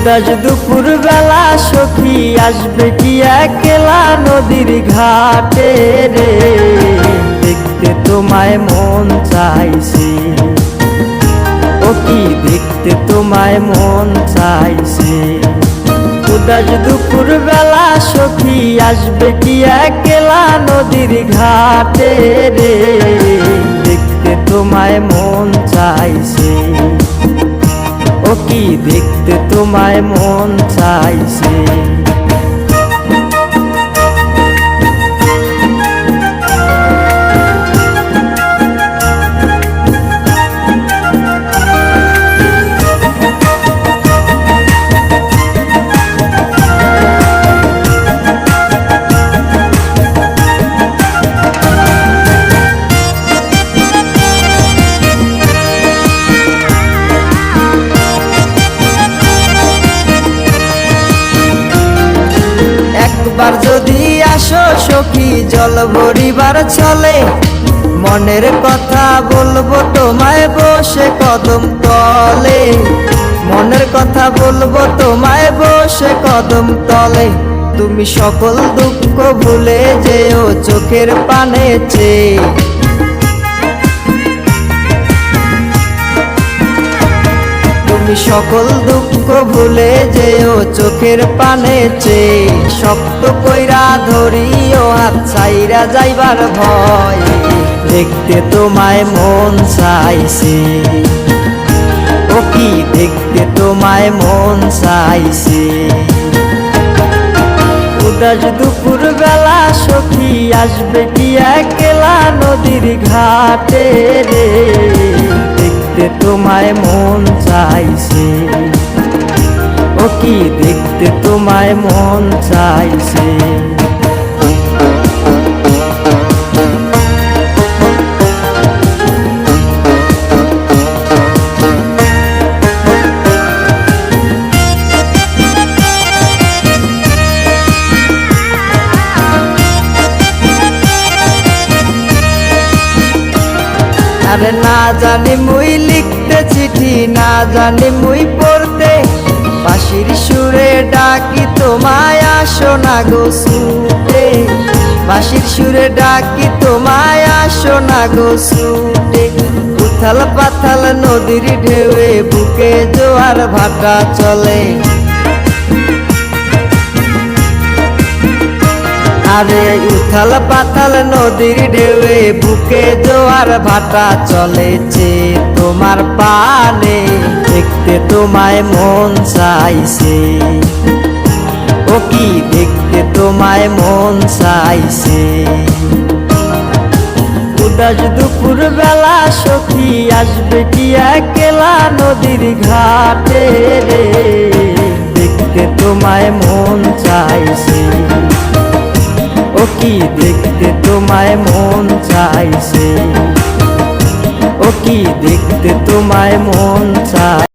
উদাস দুপুর বেলা সখী আসবে কি একলা নদীর ঘাটে রে, দেখতে তোমায় মন চাইছে। ও কি দেখতে তোমায় মন চাইছে। উদাস দুপুর বেলা সখী আসবে কি একলা নদীর ঘাটে রে, দেখতে তোমায় মন চাইছে। ও কি দেখতে তোমায় মন চাইছে। একবার যদি আসো সখী জল ভরিবার চলে, মনের কথা বলবো তোমায় বসে কদম তলে। মনের কথা বলবো তোমায় বসে কদম তলে। তুমি সকল দুঃখ ভুলে যেও চোখের পানে চেয়ে। তুমি সকল দুঃখ ভুলে যেও চোখের পানে চেয়ে। শক্ত কইরা ধরিও হাত ছাইরা যাইবার ভয়, দেখতে তোমায় মন চাইছে। ও কি দেখতে তোমায় মন চাইছে। উদাস দুপুর বেলা সখী আসবে কি একলা নদীর ঘাটে রে, দেখতে তোমায় মন চাইছে। ও কি দেখতে তোমায় মন চাইছে। আরে না জানি মুই লিখতে চিঠি, না জানি মুই পড়তে, বাঁশির সুরে ডাকি তোমায় আসো না গো ছুটে। বাঁশির সুরে ডাকি তোমায় আসো না গো ছুটে। উথাল পাথাল নদীর ঢেউয়ে বুকে জোয়ার ভাটা চলে। আরে উথাল পাথাল নদীর ঢেউয়ে বুকে জোয়ার ভাটা চলেছে তোমার পানে, দেখতে তোমায় মন চাইছে। ও কি দেখতে তোমায় মন চাইছে। উদাস দুপুর বেলা সখী আসবে কি একলা নদীর ঘাটে রে, দেখতে তোমায় মন চাইছে। ও কি দেখতে তোমায় মন চাইছে। ও কি দেখতে তোমায় মন চাই।